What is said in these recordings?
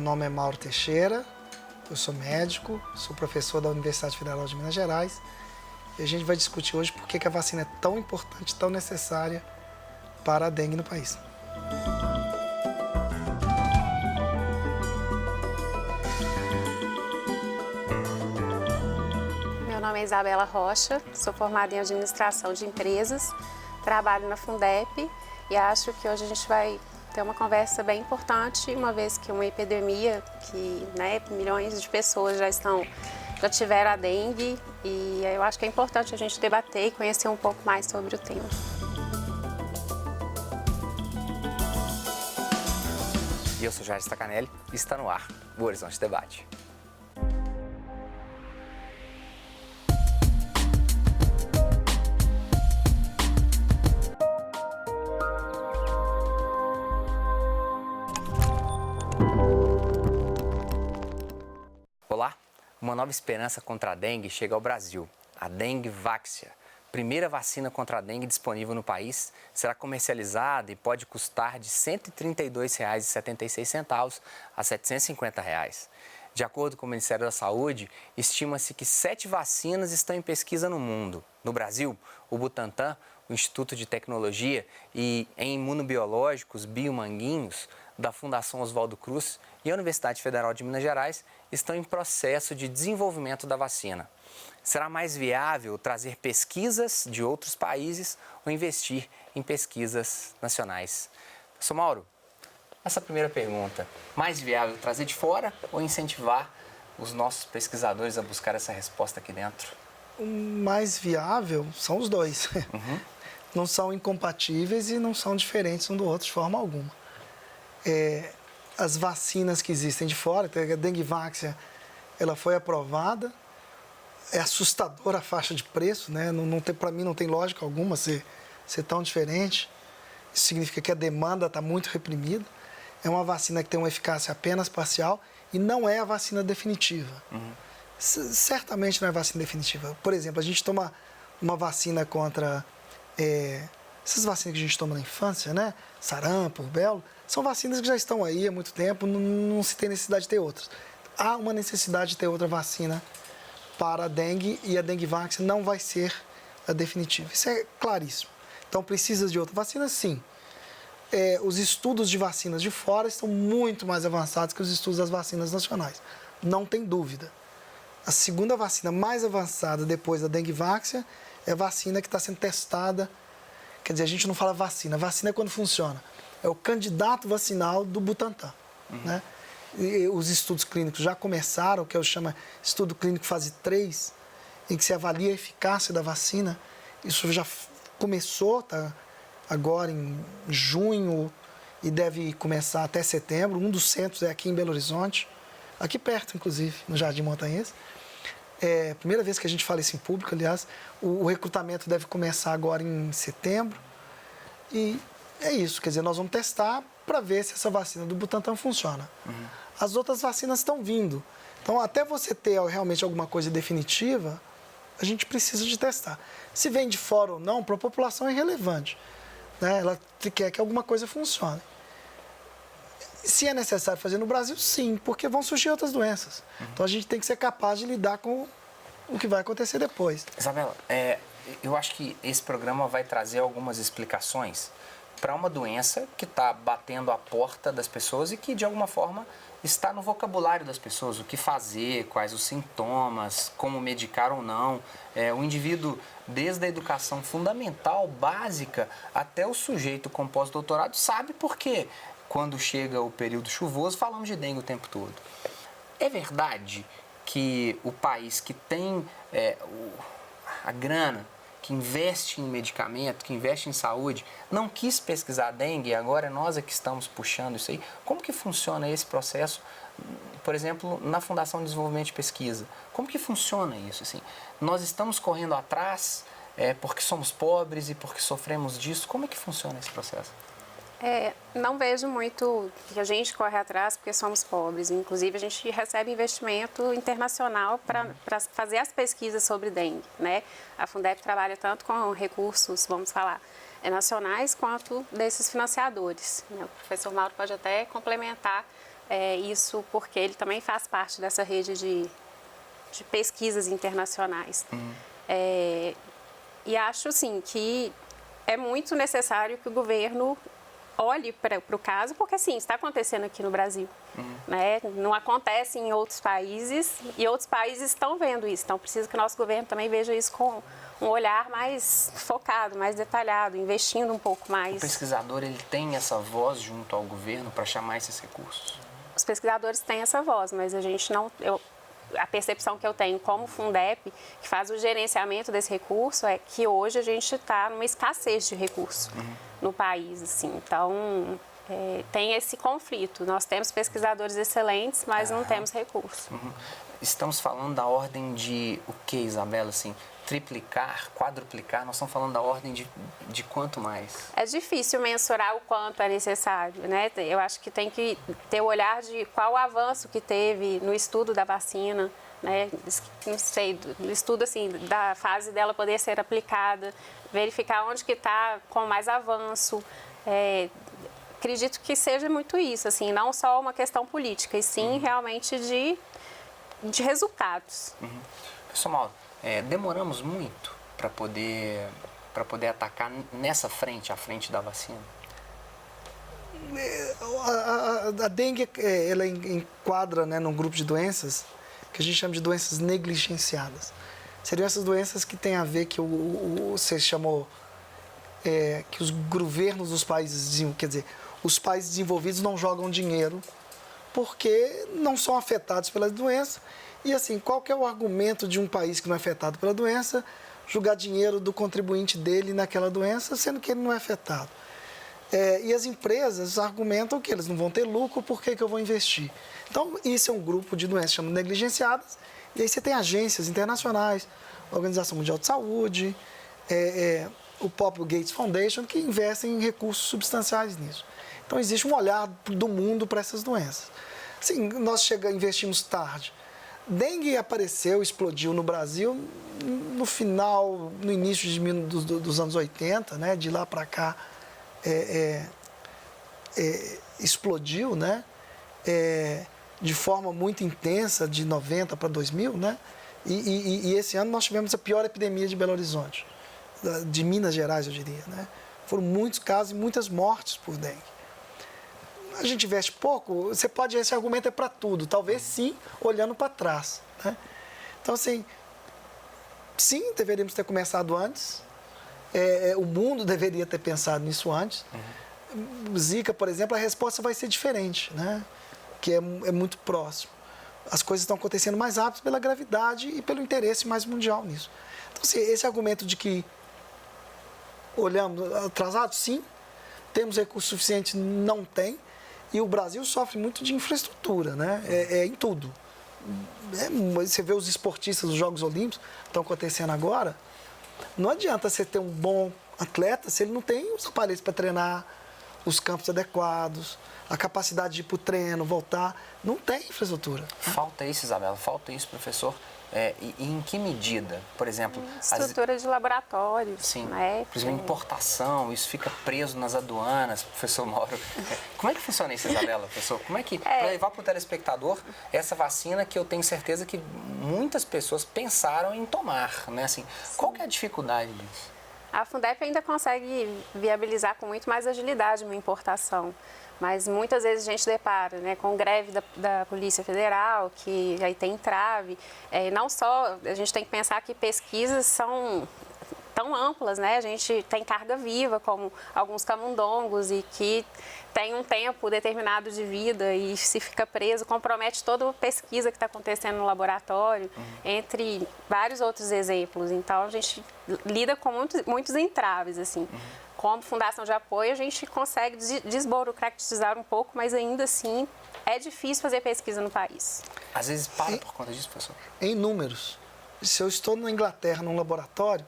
nome é Mauro Teixeira, eu sou médico, sou professor da Universidade Federal de Minas Gerais e a gente vai discutir hoje por que a vacina é tão importante, tão necessária para a dengue no país. Meu nome é Isabela Rocha, sou formada em Administração de Empresas, trabalho na Fundep e acho que hoje a gente vai ter uma conversa bem importante, uma vez que uma epidemia, que milhões de pessoas já tiveram a dengue e eu acho que é importante a gente debater e conhecer um pouco mais sobre o tema. E eu sou Jair Stacanelli e está no ar o Horizonte Debate. Olá, uma nova esperança contra a dengue chega ao Brasil, a Dengvaxia. Primeira vacina contra a dengue disponível no país, será comercializada e pode custar de R$ 132,76 a R$ 750. De acordo com o Ministério da Saúde, estima-se que 7 vacinas estão em pesquisa no mundo. No Brasil, o Butantan, o Instituto de Tecnologia e em Imunobiológicos Biomanguinhos, da Fundação Oswaldo Cruz e a Universidade Federal de Minas Gerais estão em processo de desenvolvimento da vacina. Será mais viável trazer pesquisas de outros países ou investir em pesquisas nacionais? Professor Mauro, essa primeira pergunta, mais viável trazer de fora ou incentivar os nossos pesquisadores a buscar essa resposta aqui dentro? O mais viável são os dois. Não são incompatíveis e não são diferentes um do outro de forma alguma. As vacinas que existem de fora, a Dengvaxia, ela foi aprovada, é assustadora a faixa de preço, né? Para mim não tem lógica alguma ser tão diferente. Isso significa que a demanda está muito reprimida. É uma vacina que tem uma eficácia apenas parcial e não é a vacina definitiva. Certamente não é a vacina definitiva. Por exemplo, a gente toma uma vacina contra essas vacinas que a gente toma na infância, né? Sarampo, rubéola, são vacinas que já estão aí há muito tempo, não se tem necessidade de ter outras. Há uma necessidade de ter outra vacina para a dengue e a Dengvaxia não vai ser a definitiva. Isso é claríssimo. Então, precisa de outra vacina? Sim. Os estudos de vacinas de fora estão muito mais avançados que os estudos das vacinas nacionais. Não tem dúvida. A segunda vacina mais avançada depois da Dengvaxia é a vacina que está sendo testada. Quer dizer, a gente não fala vacina. Vacina é quando funciona. É o candidato vacinal do Butantan. Né? E os estudos clínicos já começaram, que eu chamo estudo clínico fase 3, em que se avalia a eficácia da vacina. Isso já começou, tá? Agora em junho e deve começar até setembro. Um dos centros é aqui em Belo Horizonte, aqui perto, inclusive, no Jardim Montanhês. É a primeira vez que a gente fala isso em público, aliás. O recrutamento deve começar agora em setembro. E é isso, quer dizer, nós vamos testar para ver se essa vacina do Butantan funciona. As outras vacinas estão vindo. Então, até você ter realmente alguma coisa definitiva, a gente precisa de testar. Se vem de fora ou não, para a população é irrelevante. Né? Ela quer que alguma coisa funcione. Se é necessário fazer no Brasil, sim, porque vão surgir outras doenças. Então, a gente tem que ser capaz de lidar com o que vai acontecer depois. Isabela, eu acho que esse programa vai trazer algumas explicações para uma doença que está batendo a porta das pessoas e que, de alguma forma, está no vocabulário das pessoas. O que fazer, quais os sintomas, como medicar ou não. O indivíduo, desde a educação fundamental, básica, até o sujeito com pós-doutorado, sabe por quê. Quando chega o período chuvoso, falamos de dengue o tempo todo. É verdade que o país que tem a grana, que investe em medicamento, que investe em saúde, não quis pesquisar dengue e agora nós é que estamos puxando isso aí? Como que funciona esse processo, por exemplo, na Fundação de Desenvolvimento de Pesquisa? Como que funciona isso? Assim, nós estamos correndo atrás porque somos pobres e porque sofremos disso? Como é que funciona esse processo? Não vejo muito que a gente corre atrás porque somos pobres. Inclusive, a gente recebe investimento internacional para fazer as pesquisas sobre dengue, né? A Fundep trabalha tanto com recursos, vamos falar, nacionais, quanto desses financiadores. O professor Mauro pode até complementar Isso porque ele também faz parte dessa rede de pesquisas internacionais. E acho, assim, que é muito necessário que o governo olhe para o caso, porque, assim, está acontecendo aqui no Brasil. Né? Não acontece em outros países e outros países estão vendo isso. Então, precisa que o nosso governo também veja isso com um olhar mais focado, mais detalhado, investindo um pouco mais. O pesquisador, ele tem essa voz junto ao governo para chamar esses recursos? Os pesquisadores têm essa voz, mas a gente não... A percepção que eu tenho como Fundep, que faz o gerenciamento desse recurso, é que hoje a gente está numa escassez de recursos no país. Assim. Então, tem esse conflito. Nós temos pesquisadores excelentes, mas não temos recursos. Estamos falando da ordem de o que, Isabela? Assim, triplicar, quadruplicar? Nós estamos falando da ordem de quanto mais? É difícil mensurar o quanto é necessário, né? Eu acho que tem que ter o olhar de qual o avanço que teve no estudo da vacina, né? Não sei, do estudo assim, da fase dela poder ser aplicada, verificar onde que está com mais avanço. Acredito que seja muito isso, assim, não só uma questão política, e sim realmente de resultados. Professor Mauro, demoramos muito para poder atacar nessa frente, a frente da vacina? A dengue, ela enquadra, né, num grupo de doenças que a gente chama de doenças negligenciadas. Seriam essas doenças que têm a ver que você chamou que os governos dos países, quer dizer, os países desenvolvidos não jogam dinheiro porque não são afetados pela doença. E assim, qual que é o argumento de um país que não é afetado pela doença? Jogar dinheiro do contribuinte dele naquela doença, sendo que ele não é afetado. E as empresas argumentam que eles não vão ter lucro, por que eu vou investir? Então, isso é um grupo de doenças chamadas negligenciadas. E aí você tem agências internacionais, a Organização Mundial de Saúde, o próprio Gates Foundation, que investem em recursos substanciais nisso. Então, existe um olhar do mundo para essas doenças. Assim, nós investimos tarde. Dengue apareceu, explodiu no Brasil no início dos anos 80, né? De lá para cá explodiu, né? De forma muito intensa, de 90 para 2000, né? E esse ano nós tivemos a pior epidemia de Belo Horizonte, de Minas Gerais, eu diria, né? Foram muitos casos e muitas mortes por dengue. A gente investe pouco, esse argumento é para tudo, talvez sim, olhando para trás. Né? Então, assim, sim, deveríamos ter começado antes, o mundo deveria ter pensado nisso antes. Zika, por exemplo, a resposta vai ser diferente, né? Que é muito próximo. As coisas estão acontecendo mais rápido pela gravidade e pelo interesse mais mundial nisso. Então, assim, esse argumento de que olhamos atrasado, sim, temos recursos suficientes, não tem. E o Brasil sofre muito de infraestrutura, né? Em tudo. Você vê os esportistas dos Jogos Olímpicos que estão acontecendo agora. Não adianta você ter um bom atleta se ele não tem os aparelhos para treinar, os campos adequados, a capacidade de ir para o treino, voltar. Não tem infraestrutura. Falta isso, Isabela, falta isso, professor. E em que medida? Por exemplo... Estrutura de laboratórios. Sim, né? Por exemplo, importação, isso fica preso nas aduanas, professor Mauro. Como é que funciona isso, Isabela, professor? Como é que, para levar para o telespectador essa vacina que eu tenho certeza que muitas pessoas pensaram em tomar, né? Assim, qual que é a dificuldade disso? A Fundep ainda consegue viabilizar com muito mais agilidade uma importação. Mas muitas vezes a gente depara, né, com greve da Polícia Federal, que aí tem entrave. Não só, a gente tem que pensar que pesquisas são tão amplas, né? A gente tem carga viva, como alguns camundongos, e que tem um tempo determinado de vida e se fica preso, compromete toda a pesquisa que está acontecendo no laboratório, entre vários outros exemplos. Então, a gente lida com muitos entraves, assim. Como fundação de apoio, a gente consegue desburocratizar um pouco, mas ainda assim é difícil fazer pesquisa no país. Às vezes para por conta disso, professor? Em números. Se eu estou na Inglaterra, num laboratório,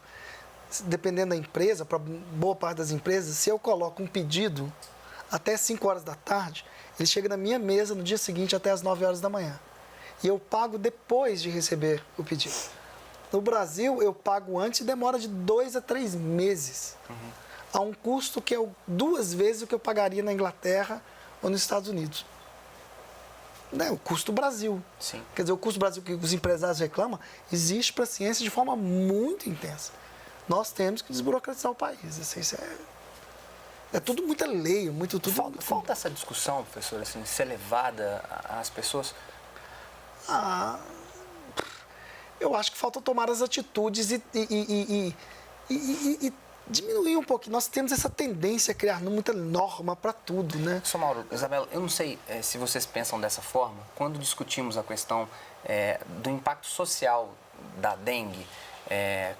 dependendo da empresa, para boa parte das empresas, se eu coloco um pedido até 5 horas da tarde, ele chega na minha mesa no dia seguinte até as 9 horas da manhã. E eu pago depois de receber o pedido. No Brasil, eu pago antes e demora de 2 a 3 meses. A um custo que é 2 vezes o que eu pagaria na Inglaterra ou nos Estados Unidos. né, o custo Brasil. Sim. Quer dizer, o custo Brasil que os empresários reclamam existe para a ciência de forma muito intensa. Nós temos que desburocratizar o país. Isso é tudo muita lei, muito tudo. Falta essa discussão, professor, assim, ser levada às pessoas? Eu acho que falta tomar as atitudes e diminuir um pouquinho. Nós temos essa tendência a criar muita norma para tudo, né? Sr. Mauro, Isabela, eu não sei se vocês pensam dessa forma. Quando discutimos a questão do impacto social da dengue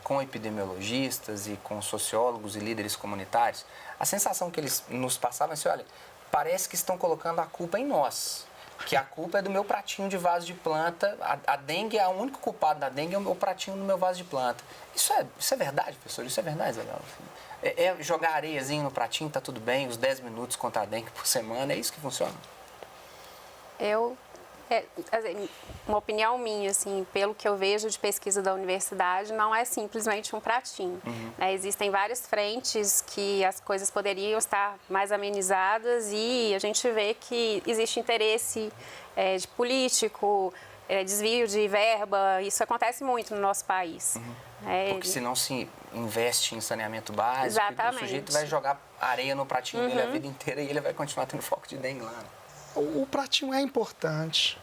com epidemiologistas e com sociólogos e líderes comunitários, a sensação que eles nos passavam é assim, olha, parece que estão colocando a culpa em nós. Que a culpa é do meu pratinho de vaso de planta. A dengue, o único culpado da dengue é o meu pratinho no meu vaso de planta. Isso é verdade, professor? Isso é verdade, Isabela? É jogar areiazinho no pratinho, tá tudo bem, os 10 minutos contra a dengue por semana, é isso que funciona? Uma opinião minha, assim, pelo que eu vejo de pesquisa da universidade, não é simplesmente um pratinho. Né? Existem várias frentes que as coisas poderiam estar mais amenizadas e a gente vê que existe interesse de político, desvio de verba, isso acontece muito no nosso país. Porque se não se investe em saneamento básico, Exatamente. o sujeito vai jogar areia no pratinho dele a vida inteira e ele vai continuar tendo foco de dengue lá. Né? O pratinho é importante,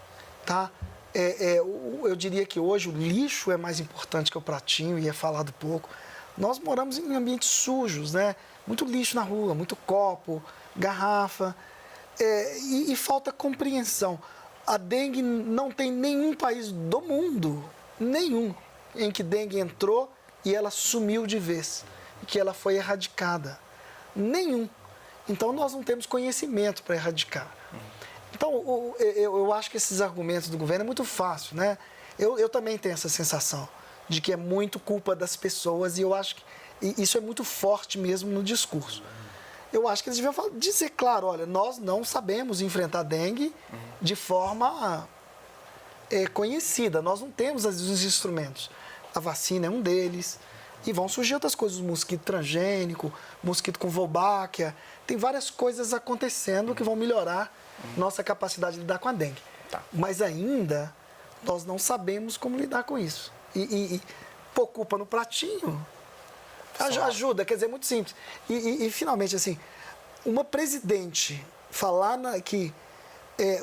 tá? Eu diria que hoje o lixo é mais importante que o pratinho e é falado pouco. Nós moramos em ambientes sujos, né? Muito lixo na rua, muito copo, garrafa e falta compreensão. A dengue não tem nenhum país do mundo, nenhum, em que dengue entrou e ela sumiu de vez, que ela foi erradicada. Nenhum. Então nós não temos conhecimento para erradicar. Então, eu acho que esses argumentos do governo é muito fácil, né? Eu também tenho essa sensação de que é muito culpa das pessoas e eu acho que isso é muito forte mesmo no discurso. Eu acho que eles deviam dizer, claro, olha, nós não sabemos enfrentar dengue de forma conhecida, nós não temos os instrumentos. A vacina é um deles e vão surgir outras coisas, mosquito transgênico, mosquito com Wolbachia, tem várias coisas acontecendo que vão melhorar nossa capacidade de lidar com a dengue. Tá. Mas ainda nós não sabemos como lidar com isso. E pôr culpa no pratinho ajuda, quer dizer, é muito simples. E finalmente, assim, uma presidente falar que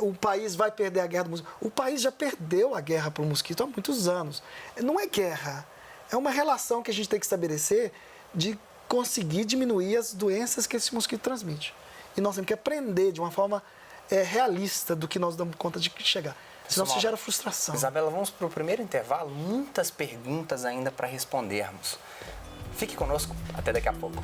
o país vai perder a guerra do mosquito. O país já perdeu a guerra para o mosquito há muitos anos. Não é guerra, é uma relação que a gente tem que estabelecer de conseguir diminuir as doenças que esse mosquito transmite. E nós temos que aprender de uma forma realista do que nós damos conta de chegar. Senão se gera frustração. Isabela, vamos para o primeiro intervalo. Muitas perguntas ainda para respondermos. Fique conosco, até daqui a pouco.